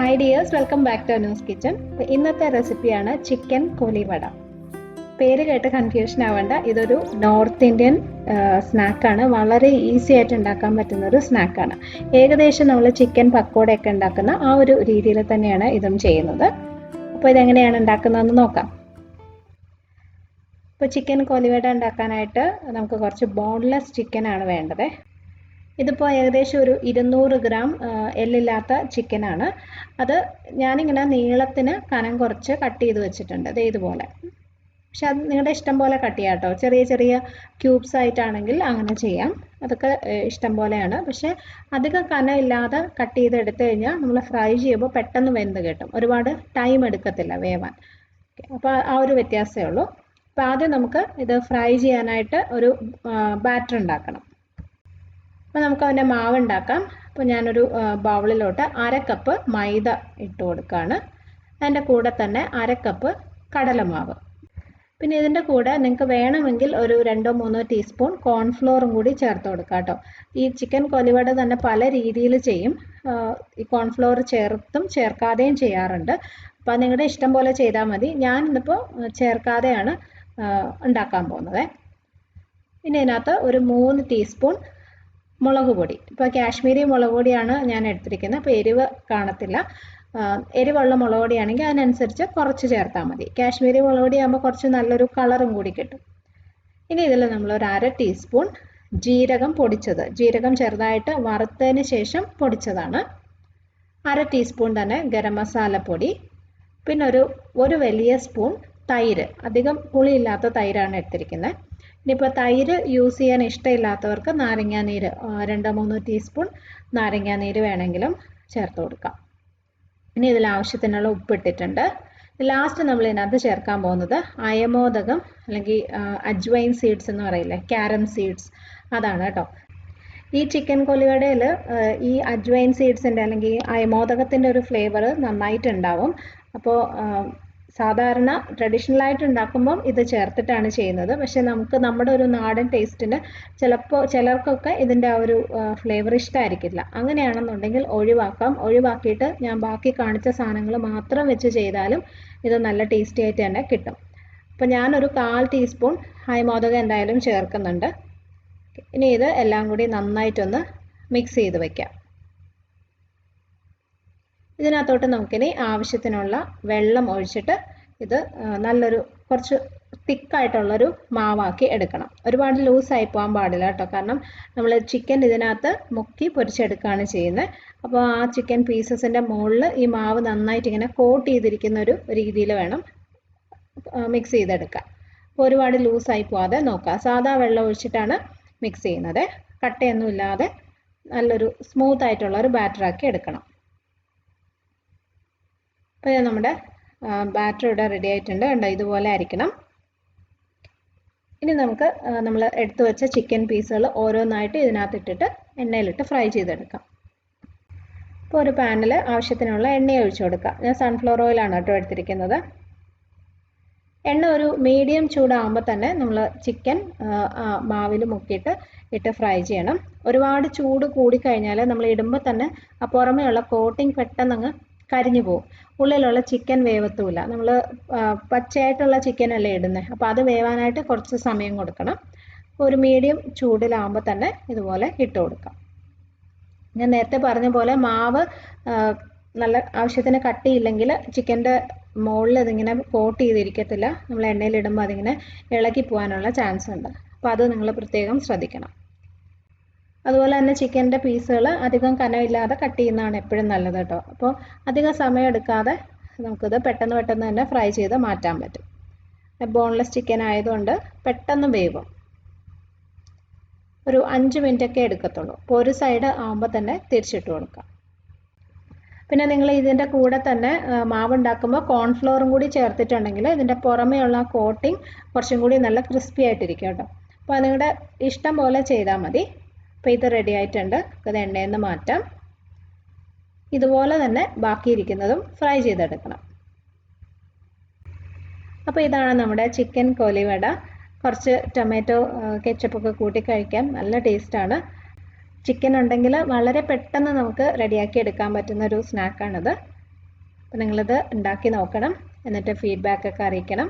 Hi dears, welcome back to Anu's Kitchen. ഇന്നത്തെ റെസിപ്പിയാണ് chicken കൊലിവട. പേര് കേട്ട് കൺഫ്യൂഷൻ ആവേണ്ട, ഇതൊരു നോർത്ത് ഇന്ത്യൻ സ്നാക്കാണ്. വളരെ ഈസി ആയിട്ട് ഉണ്ടാക്കാൻ പറ്റുന്ന ഒരു സ്നാക്കാണ്. ഏകദേശം നമ്മൾ ചിക്കൻ പക്കോടയൊക്കെ ഉണ്ടാക്കുന്ന ആ ഒരു രീതിയിൽ തന്നെയാണ് ഇതും ചെയ്യുന്നത്. അപ്പോൾ ഇതെങ്ങനെയാണ് ഉണ്ടാക്കുന്നതെന്ന് നോക്കാം. ഇപ്പോൾ ചിക്കൻ കൊലിവട ഉണ്ടാക്കാനായിട്ട് നമുക്ക് കുറച്ച് ബോൺലെസ് ചിക്കനാണ് വേണ്ടത്. ഇതിപ്പോൾ ഏകദേശം ഒരു 200 ഗ്രാം എല്ലില്ലാത്ത ചിക്കനാണ്. അത് ഞാനിങ്ങനെ നീളത്തിന് കനം കുറച്ച് കട്ട് ചെയ്ത് വെച്ചിട്ടുണ്ട്, ദേ ഇതുപോലെ. പക്ഷെ അത് നിങ്ങളുടെ ഇഷ്ടം പോലെ കട്ട് ചെയ്യാം കേട്ടോ. ചെറിയ ചെറിയ ക്യൂബ്സ് ആയിട്ടാണെങ്കിൽ അങ്ങനെ ചെയ്യാം, അതൊക്കെ ഇഷ്ടം പോലെയാണ്. പക്ഷെ അധികം കനം ഇല്ലാതെ കട്ട് ചെയ്ത് എടുത്തു കഴിഞ്ഞാൽ നമ്മൾ ഫ്രൈ ചെയ്യുമ്പോൾ പെട്ടെന്ന് വെന്ത് കിട്ടും, ഒരുപാട് ടൈം എടുക്കത്തില്ല വേവാൻ. അപ്പോൾ ആ ഒരു വ്യത്യാസമേ ഉള്ളൂ. അപ്പോൾ ആദ്യം നമുക്ക് ഇത് ഫ്രൈ ചെയ്യാനായിട്ട് ഒരു ബാറ്റർ ഉണ്ടാക്കണം. അപ്പോൾ നമുക്ക് അതിൻ്റെ മാവ് ഉണ്ടാക്കാം. അപ്പോൾ ഞാനൊരു ബൗളിലോട്ട് 1/2 കപ്പ് മൈദ ഇട്ട് കൊടുക്കുകയാണ്. അതിൻ്റെ കൂടെ തന്നെ 1/2 കപ്പ് കടലമാവ്. പിന്നെ ഇതിൻ്റെ കൂടെ നിങ്ങൾക്ക് വേണമെങ്കിൽ ഒരു 2-3 ടീസ്പൂൺ കോൺഫ്ലോറും കൂടി ചേർത്ത് കൊടുക്കുക കേട്ടോ. ഈ ചിക്കൻ കൊലിവട തന്നെ പല രീതിയിൽ ചെയ്യും. ഈ കോൺഫ്ലോർ ചേർത്തും ചേർക്കാതെയും ചെയ്യാറുണ്ട്. അപ്പോൾ നിങ്ങളുടെ ഇഷ്ടം പോലെ ചെയ്താൽ മതി. ഞാൻ ഇന്നിപ്പോൾ ചേർക്കാതെയാണ് ഉണ്ടാക്കാൻ പോകുന്നത്. പിന്നെ ഇതിനകത്ത് ഒരു 3 ടീസ്പൂൺ മുളക് പൊടി. ഇപ്പോൾ കാശ്മീരി മുളക് പൊടിയാണ് ഞാൻ എടുത്തിരിക്കുന്നത്. അപ്പോൾ എരിവ് കാണത്തില്ല. എരിവുള്ള മുളക് പൊടിയാണെങ്കിൽ അതിനനുസരിച്ച് കുറച്ച് ചേർത്താൽ മതി. കാശ്മീരി മുളക് പൊടി ആകുമ്പോൾ കുറച്ച് നല്ലൊരു കളറും കൂടി കിട്ടും. ഇനി ഇതിൽ നമ്മൾ ഒരു 1/2 ടീസ്പൂൺ ജീരകം പൊടിച്ചത്, ജീരകം ചെറുതായിട്ട് വറുത്തതിന് ശേഷം പൊടിച്ചതാണ്. 1/2 ടീസ്പൂൺ തന്നെ ഗരം മസാലപ്പൊടി. പിന്നെ ഒരു വലിയ സ്പൂൺ തൈര്, അധികം പുളിയില്ലാത്ത തൈരാണ് എടുത്തിരിക്കുന്നത്. ഇനിയിപ്പോൾ തൈര് യൂസ് ചെയ്യാൻ ഇഷ്ടമില്ലാത്തവർക്ക് നാരങ്ങാനീര് 2-3 ടീസ്പൂൺ നാരങ്ങാനീര് വേണമെങ്കിലും ചേർത്ത് കൊടുക്കാം. ഇനി ഇതിൽ ആവശ്യത്തിനുള്ള ഉപ്പിട്ടിട്ടുണ്ട്. ലാസ്റ്റ് നമ്മൾ ഇതിനകത്ത് ചേർക്കാൻ പോകുന്നത് അയമോദകം അല്ലെങ്കിൽ അജ്വൈൻ സീഡ്സ് എന്ന് പറയില്ലേ, ക്യാരം സീഡ്സ്, അതാണ് കേട്ടോ. ഈ ചിക്കൻ കൊലിവടയിൽ ഈ അജ്വൈൻ സീഡ്സിൻ്റെ അല്ലെങ്കിൽ അയമോദകത്തിൻ്റെ ഒരു ഫ്ലേവർ നന്നായിട്ടുണ്ടാവും. അപ്പോൾ സാധാരണ ട്രഡീഷണൽ ആയിട്ട് ഉണ്ടാക്കുമ്പം ഇത് ചേർത്തിട്ടാണ് ചെയ്യുന്നത്. പക്ഷെ നമുക്ക് നമ്മുടെ ഒരു നാടൻ ടേസ്റ്റിന് ചിലപ്പോൾ ചിലർക്കൊക്കെ ഇതിൻ്റെ ആ ഒരു ഫ്ലേവർ ഇഷ്ടമായിരിക്കില്ല. അങ്ങനെയാണെന്നുണ്ടെങ്കിൽ ഒഴിവാക്കാം. ഒഴിവാക്കിയിട്ട് ഞാൻ ബാക്കി കാണിച്ച സാധനങ്ങൾ മാത്രം വെച്ച് ചെയ്താലും ഇത് നല്ല ടേസ്റ്റി ആയിട്ട് തന്നെ കിട്ടും. അപ്പോൾ ഞാനൊരു 1/4 ടീസ്പൂൺ അയമോദകം എന്തായാലും ചേർക്കുന്നുണ്ട്. ഇനി ഇത് എല്ലാം കൂടി നന്നായിട്ടൊന്ന് മിക്സ് ചെയ്ത് വയ്ക്കാം. ഇതിനകത്തോട്ട് നമുക്കിനി ആവശ്യത്തിനുള്ള വെള്ളം ഒഴിച്ചിട്ട് ഇത് നല്ലൊരു കുറച്ച് തിക്കായിട്ടുള്ളൊരു മാവാക്കി എടുക്കണം. ഒരുപാട് ലൂസായി പോകാൻ പാടില്ല കേട്ടോ, കാരണം നമ്മൾ ചിക്കൻ ഇതിനകത്ത് മുക്കി പൊരിച്ചെടുക്കുകയാണ് ചെയ്യുന്നത്. അപ്പോൾ ആ ചിക്കൻ പീസസിൻ്റെ മുകളിൽ ഈ മാവ് നന്നായിട്ട് ഇങ്ങനെ കോട്ട് ചെയ്തിരിക്കുന്ന ഒരു രീതിയിൽ വേണം മിക്സ് ചെയ്തെടുക്കാൻ. അപ്പോൾ ഒരുപാട് ലൂസായി പോകാതെ നോക്കുക. സാധാ വെള്ളം ഒഴിച്ചിട്ടാണ് മിക്സ് ചെയ്യുന്നത്. കട്ടയൊന്നും ഇല്ലാതെ നല്ലൊരു സ്മൂത്ത് ആയിട്ടുള്ള ഒരു ബാറ്ററാക്കി എടുക്കണം. അപ്പോൾ നമ്മുടെ ബാറ്റർ ഇവിടെ റെഡി ആയിട്ടുണ്ട്. കണ്ടോ, ഇതുപോലെ ആയിരിക്കണം. ഇനി നമുക്ക് നമ്മൾ എടുത്തു വെച്ച ചിക്കൻ പീസുകൾ ഓരോന്നായിട്ട് ഇതിനകത്ത് ഇട്ടിട്ട് എണ്ണയിലിട്ട് ഫ്രൈ ചെയ്തെടുക്കാം. ഇപ്പോൾ ഒരു പാനിൽ ആവശ്യത്തിനുള്ള എണ്ണ ഒഴിച്ചു കൊടുക്കുക. ഞാൻ സൺഫ്ലവർ ഓയിലാണ് കേട്ടോ എടുത്തിരിക്കുന്നത്. എണ്ണ ഒരു മീഡിയം ചൂടാകുമ്പോൾ തന്നെ നമ്മൾ ചിക്കൻ മാവിൽ മുക്കിയിട്ട് ഇട്ട് ഫ്രൈ ചെയ്യണം. ഒരുപാട് ചൂട് കൂടിക്കഴിഞ്ഞാൽ നമ്മൾ ഇടുമ്പോൾ തന്നെ ആ പുറമേയുള്ള കോട്ടിങ് പെട്ടെന്നങ്ങ് കരിഞ്ഞു പോകും. ഉള്ളിലുള്ള ചിക്കൻ വേവത്തുമില്ല. നമ്മൾ പച്ചയായിട്ടുള്ള ചിക്കൻ അല്ലേ ഇടുന്നത്, അപ്പോൾ അത് വേവാനായിട്ട് കുറച്ച് സമയം കൊടുക്കണം. ഒരു മീഡിയം ചൂടിലാകുമ്പോൾ തന്നെ ഇതുപോലെ ഇട്ട് കൊടുക്കാം. ഞാൻ നേരത്തെ പറഞ്ഞ പോലെ മാവ് നല്ല ആവശ്യത്തിന് കട്ടിയില്ലെങ്കിൽ ചിക്കൻ്റെ മുകളിൽ ഇതിങ്ങനെ കോട്ട് ചെയ്തിരിക്കത്തില്ല. നമ്മൾ എണ്ണയിലിടുമ്പോൾ അതിങ്ങനെ ഇളകി പോകാനുള്ള ചാൻസ് ഉണ്ട്. അപ്പോൾ അത് നിങ്ങൾ പ്രത്യേകം ശ്രദ്ധിക്കണം. അതുപോലെ തന്നെ ചിക്കൻ്റെ പീസുകൾ അധികം കനമില്ലാതെ കട്ട് ചെയ്യുന്നതാണ് എപ്പോഴും നല്ലത് കേട്ടോ. അപ്പോൾ അധികം സമയം എടുക്കാതെ നമുക്കിത് പെട്ടെന്ന് തന്നെ ഫ്രൈ ചെയ്ത് മാറ്റാൻ പറ്റും. ബോൺലെസ് ചിക്കൻ ആയതുകൊണ്ട് പെട്ടെന്ന് വേവും. ഒരു 5 മിനിറ്റൊക്കെ എടുക്കത്തുള്ളൂ. അപ്പോൾ ഒരു സൈഡ് ആകുമ്പോൾ തന്നെ തിരിച്ചിട്ട് കൊടുക്കാം. പിന്നെ നിങ്ങൾ ഇതിൻ്റെ കൂടെ തന്നെ മാവുണ്ടാക്കുമ്പോൾ കോൺഫ്ലോറും കൂടി ചേർത്തിട്ടുണ്ടെങ്കിൽ ഇതിൻ്റെ പുറമേയുള്ള കോട്ടിങ് കുറച്ചും കൂടി നല്ല ക്രിസ്പി ആയിട്ടിരിക്കും കേട്ടോ. അപ്പോൾ നിങ്ങളുടെ ഇഷ്ടം പോലെ ചെയ്താൽ മതി. അപ്പോൾ ഇത് റെഡി ആയിട്ടുണ്ട്. അത് എണ്ണയിൽ നിന്ന് മാറ്റാം. ഇതുപോലെ തന്നെ ബാക്കിയിരിക്കുന്നതും ഫ്രൈ ചെയ്തെടുക്കണം. അപ്പോൾ ഇതാണ് നമ്മുടെ ചിക്കൻ കൊലിവട. കുറച്ച് ടൊമാറ്റോ കെച്ചപ്പൊക്കെ കൂട്ടി കഴിക്കാൻ നല്ല ടേസ്റ്റാണ്. ചിക്കൻ ഉണ്ടെങ്കിൽ വളരെ പെട്ടെന്ന് നമുക്ക് റെഡിയാക്കി എടുക്കാൻ പറ്റുന്ന ഒരു സ്നാക്കാണിത്. അപ്പോൾ നിങ്ങളിത് ഉണ്ടാക്കി നോക്കണം, എന്നിട്ട് ഫീഡ്ബാക്കൊക്കെ അറിയിക്കണം.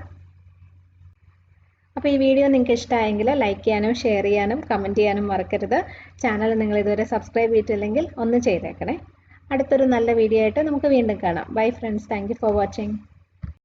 അപ്പോൾ ഈ വീഡിയോ നിങ്ങൾക്ക് ഇഷ്ടമായെങ്കിൽ ലൈക്ക് ചെയ്യാനും ഷെയർ ചെയ്യാനും കമൻറ്റ് ചെയ്യാനും മറക്കരുത്. ചാനൽ നിങ്ങൾ ഇതുവരെ സബ്സ്ക്രൈബ് ചെയ്തിട്ടില്ലെങ്കിൽ ഒന്ന് ചെയ്തേക്കണേ. അടുത്തൊരു നല്ല വീഡിയോ ആയിട്ട് നമുക്ക് വീണ്ടും കാണാം. Bye friends, thank you for watching.